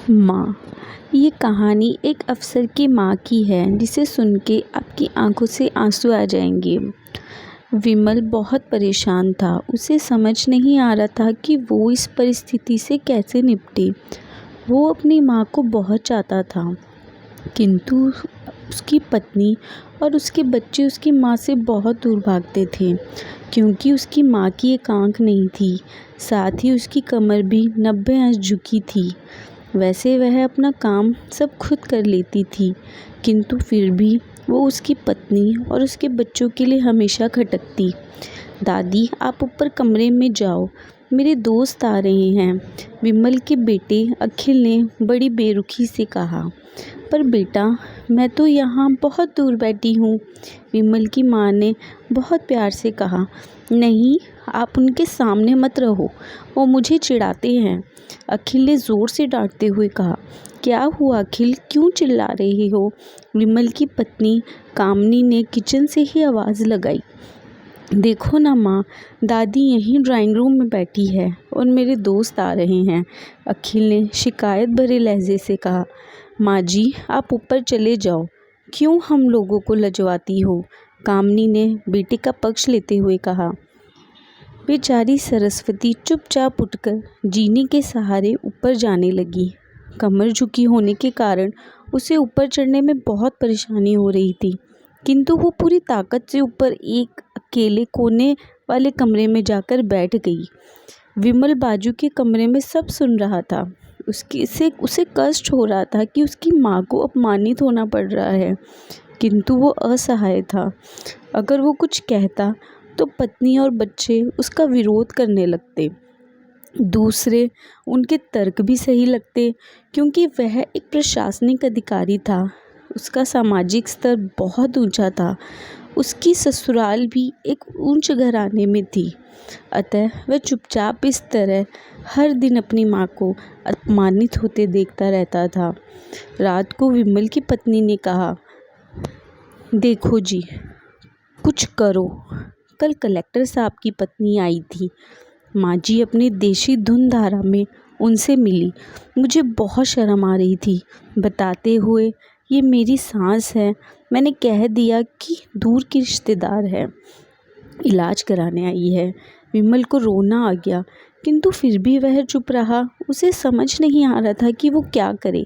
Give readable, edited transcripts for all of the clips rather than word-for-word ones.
माँ। ये कहानी एक अफ़सर की माँ की है जिसे सुन के आपकी आंखों से आंसू आ जाएंगे। विमल बहुत परेशान था। उसे समझ नहीं आ रहा था कि वो इस परिस्थिति से कैसे निपटे। वो अपनी माँ को बहुत चाहता था, किंतु उसकी पत्नी और उसके बच्चे उसकी माँ से बहुत दूर भागते थे, क्योंकि उसकी माँ की एक आंख नहीं थी। साथ ही उसकी कमर भी 90 अंश झुकी थी। वैसे वह अपना काम सब खुद कर लेती थी, किंतु फिर भी वो उसकी पत्नी और उसके बच्चों के लिए हमेशा खटकती। दादी, आप ऊपर कमरे में जाओ, मेरे दोस्त आ रहे हैं, विमल के बेटे अखिल ने बड़ी बेरुखी से कहा। पर बेटा, मैं तो यहाँ बहुत दूर बैठी हूँ, विमल की माँ ने बहुत प्यार से कहा। नहीं, आप उनके सामने मत रहो, वो मुझे चिढ़ाते हैं, अखिल ने ज़ोर से डांटते हुए कहा। क्या हुआ अखिल, क्यों चिल्ला रहे हो? विमल की पत्नी कामनी ने किचन से ही आवाज़ लगाई। देखो ना माँ, दादी यहीं ड्राइंग रूम में बैठी है और मेरे दोस्त आ रहे हैं, अखिल ने शिकायत भरे लहजे से कहा। माँ जी, आप ऊपर चले जाओ, क्यों हम लोगों को लजवाती हो? कामनी ने बेटे का पक्ष लेते हुए कहा। बेचारी सरस्वती चुपचाप उठकर जीने के सहारे ऊपर जाने लगी। कमर झुकी होने के कारण उसे ऊपर चढ़ने में बहुत परेशानी हो रही थी, किंतु वो पूरी ताकत से ऊपर एक अकेले कोने वाले कमरे में जाकर बैठ गई। विमल बाजू के कमरे में सब सुन रहा था। उसे कष्ट हो रहा था कि उसकी माँ को अपमानित होना पड़ रहा है, किंतु वो असहाय था। अगर वो कुछ कहता तो पत्नी और बच्चे उसका विरोध करने लगते। दूसरे उनके तर्क भी सही लगते, क्योंकि वह एक प्रशासनिक अधिकारी था। उसका सामाजिक स्तर बहुत ऊंचा था। उसकी ससुराल भी एक ऊंच घराने में थी। अतः वह चुपचाप इस तरह हर दिन अपनी माँ को अपमानित होते देखता रहता था। रात को विमल की पत्नी ने कहा, देखो जी, कुछ करो। कल कलेक्टर साहब की पत्नी आई थी। माँ जी अपनी देशी धुन धारा में उनसे मिली। मुझे बहुत शर्म आ रही थी बताते हुए, ये मेरी सास है। मैंने कह दिया कि दूर की रिश्तेदार है, इलाज कराने आई है। विमल को रोना आ गया, किंतु फिर भी वह चुप रहा। उसे समझ नहीं आ रहा था कि वो क्या करे।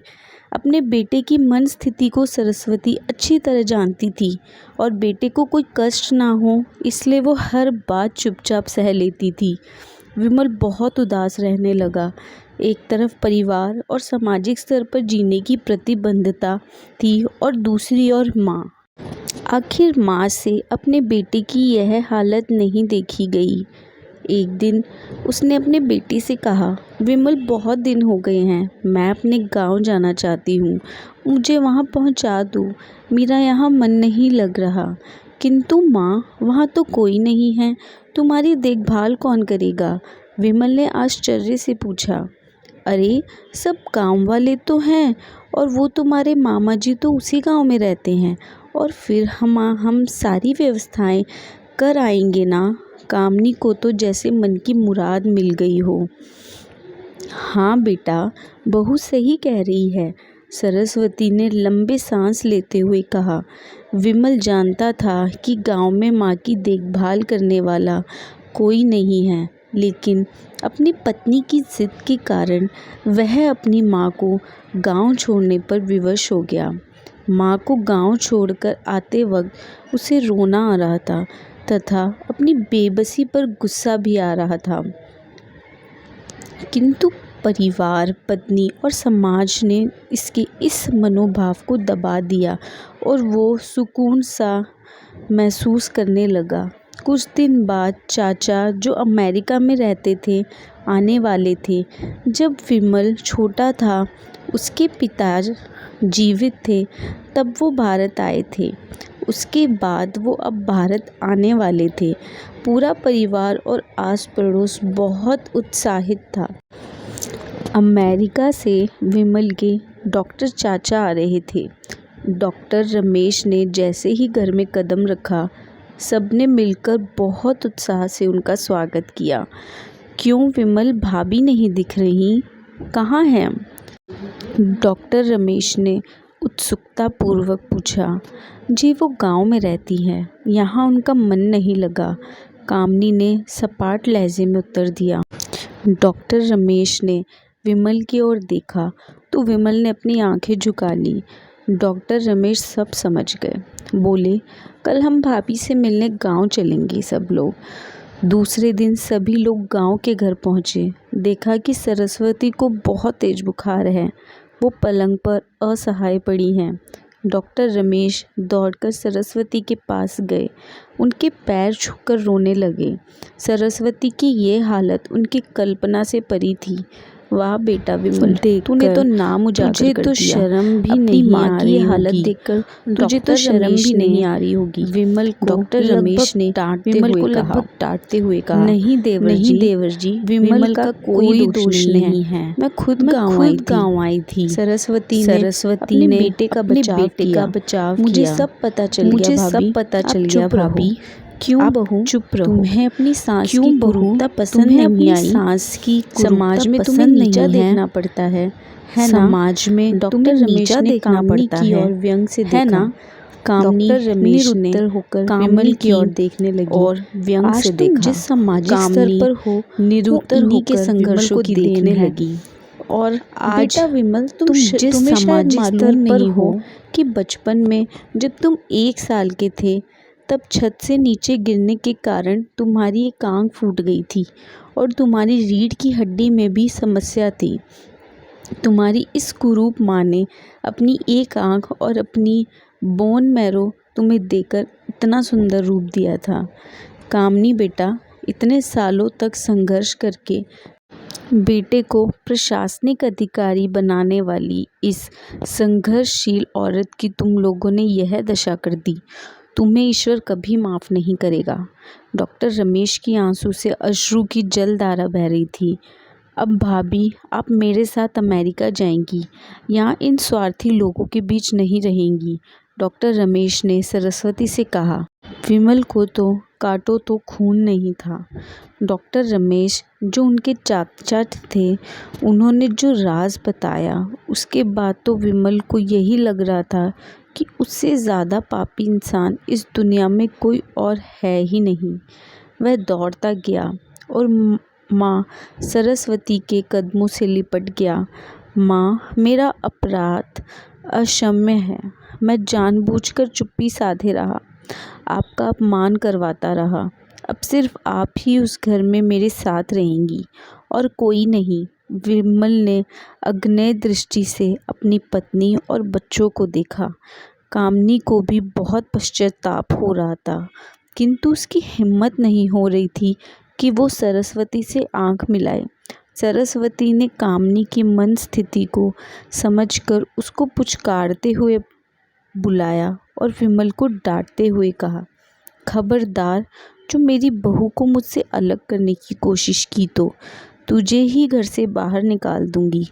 अपने बेटे की मन स्थिति को सरस्वती अच्छी तरह जानती थी और बेटे को कोई कष्ट ना हो, इसलिए वो हर बात चुपचाप सह लेती थी। विमल बहुत उदास रहने लगा। एक तरफ परिवार और सामाजिक स्तर पर जीने की प्रतिबद्धता थी और दूसरी ओर माँ। आखिर माँ से अपने बेटे की यह हालत नहीं देखी गई। एक दिन उसने अपने बेटे से कहा, विमल, बहुत दिन हो गए हैं, मैं अपने गांव जाना चाहती हूँ, मुझे वहाँ पहुँचा दो, मेरा यहाँ मन नहीं लग रहा। किंतु माँ, वहाँ तो कोई नहीं है, तुम्हारी देखभाल कौन करेगा? विमल ने आश्चर्य से पूछा। अरे, सब गांव वाले तो हैं, और वो तुम्हारे मामा जी तो उसी गांव में रहते हैं, और फिर हम सारी व्यवस्थाएं कर आएंगे ना। कामनी को तो जैसे मन की मुराद मिल गई हो। हाँ बेटा, बहू सही कह रही है, सरस्वती ने लंबे सांस लेते हुए कहा। विमल जानता था कि गांव में माँ की देखभाल करने वाला कोई नहीं है, लेकिन अपनी पत्नी की जिद के कारण वह अपनी माँ को गांव छोड़ने पर विवश हो गया। माँ को गांव छोड़कर आते वक्त उसे रोना आ रहा था तथा अपनी बेबसी पर गुस्सा भी आ रहा था, किंतु परिवार, पत्नी और समाज ने इसके इस मनोभाव को दबा दिया और वो सुकून सा महसूस करने लगा। कुछ दिन बाद चाचा, जो अमेरिका में रहते थे, आने वाले थे। जब विमल छोटा था, उसके पिता जीवित थे, तब वो भारत आए थे। उसके बाद वो अब भारत आने वाले थे। पूरा परिवार और आस पड़ोस बहुत उत्साहित था। अमेरिका से विमल के डॉक्टर चाचा आ रहे थे। डॉक्टर रमेश ने जैसे ही घर में कदम रखा, सबने मिलकर बहुत उत्साह से उनका स्वागत किया। क्यों विमल, भाभी नहीं दिख रही, कहाँ हैं? डॉक्टर रमेश ने उत्सुकतापूर्वक पूछा। जी, वो गांव में रहती है, यहाँ उनका मन नहीं लगा, कामनी ने सपाट लहजे में उत्तर दिया। डॉक्टर रमेश ने विमल की ओर देखा तो विमल ने अपनी आंखें झुका ली। डॉक्टर रमेश सब समझ गए। बोले, कल हम भाभी से मिलने गांव चलेंगे सब लोग। दूसरे दिन सभी लोग गांव के घर पहुंचे। देखा कि सरस्वती को बहुत तेज बुखार है, वो पलंग पर असहाय पड़ी हैं। डॉक्टर रमेश दौड़कर सरस्वती के पास गए, उनके पैर छूकर रोने लगे। सरस्वती की ये हालत उनकी कल्पना से परी थी। वाह बेटा विमल, तूने तो नाम उजागर कर दिया। शर्म भी नहीं आ रही हालत देखकर, तुझे तो शर्म भी नहीं आ रही होगी। विमल को डॉक्टर रमेश ने लगभग डांटते हुए कहा, नहीं देवर जी, विमल का कोई दोष नहीं है। मैं खुद गाँव आई थी। सरस्वती ने बेटे का बचाव मुझे सब पता चल गया भाभी। क्यों बहू चुप रहो? तुम्हें अपनी सास की क्रूरता पसंद नहीं आई? सास की समाज में तुम्हें नीचा देखना पड़ता है ना? समाज में डॉक्टर रमेश ने कामनी की ओर व्यंग से देखा, है ना? डॉक्टर रमेश ने होकर कामनी की ओर देखने लगी और व्यंग से देखा। जिस सामाजिक स्तर पर हो, निरुत्तर होकर संघर्षों की देखने लगी। और आज बेटा विमल, तुम जिस सामाजिक स्तर पर हो कि बचपन में जब तुम 1 साल के थे तब छत से नीचे गिरने के कारण तुम्हारी एक आंख फूट गई थी और तुम्हारी रीढ़ की हड्डी में भी समस्या थी। तुम्हारी इस कुरूप माँ ने अपनी एक आंख और अपनी बोन मैरो तुम्हें देकर इतना सुंदर रूप दिया था। कामनी बेटा, इतने सालों तक संघर्ष करके बेटे को प्रशासनिक अधिकारी बनाने वाली इस संघर्षशील औरत की तुम लोगों ने यह दशा कर दी। तुम्हें ईश्वर कभी माफ़ नहीं करेगा। डॉक्टर रमेश की आंसू से अश्रु की जलधारा बह रही थी। अब भाभी, आप मेरे साथ अमेरिका जाएंगी, यहाँ इन स्वार्थी लोगों के बीच नहीं रहेंगी। डॉक्टर रमेश ने सरस्वती से कहा। विमल को तो काटो तो खून नहीं था। डॉक्टर रमेश जो उनके चाचा थे, उन्होंने जो राज बताया उसके बाद तो विमल को यही लग रहा था कि उससे ज़्यादा पापी इंसान इस दुनिया में कोई और है ही नहीं। वह दौड़ता गया और माँ सरस्वती के कदमों से लिपट गया। माँ, मेरा अपराध अक्षम्य है। मैं जानबूझकर चुप्पी साधे रहा, आपका अपमान करवाता रहा। अब सिर्फ आप ही उस घर में मेरे साथ रहेंगी और कोई नहीं। विमल ने अग्नेय दृष्टि से अपनी पत्नी और बच्चों को देखा। कामनी को भी बहुत पश्चाताप हो रहा था, किंतु उसकी हिम्मत नहीं हो रही थी कि वो सरस्वती से आंख मिलाए। सरस्वती ने कामनी की मन स्थिति को समझकर उसको पुचकारते हुए बुलाया और विमल को डांटते हुए कहा, खबरदार, जो मेरी बहू को मुझसे अलग करने की कोशिश की तो तुझे ही घर से बाहर निकाल दूंगी।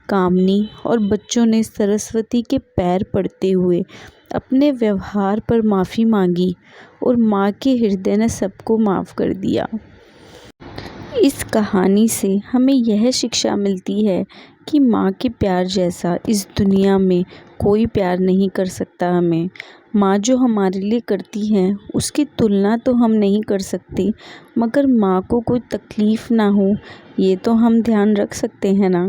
कामनी और बच्चों ने सरस्वती के पैर पड़ते हुए अपने व्यवहार पर माफ़ी मांगी और माँ के हृदय ने सबको माफ़ कर दिया। इस कहानी से हमें यह शिक्षा मिलती है कि माँ के प्यार जैसा इस दुनिया में कोई प्यार नहीं कर सकता। हमें माँ जो हमारे लिए करती है उसकी तुलना तो हम नहीं कर सकते, मगर माँ को कोई तकलीफ़ ना हो ये तो हम ध्यान रख सकते हैं ना।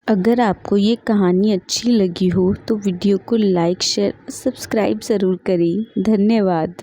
अगर आपको ये कहानी अच्छी लगी हो तो वीडियो को लाइक, शेयर, सब्सक्राइब ज़रूर करें। धन्यवाद।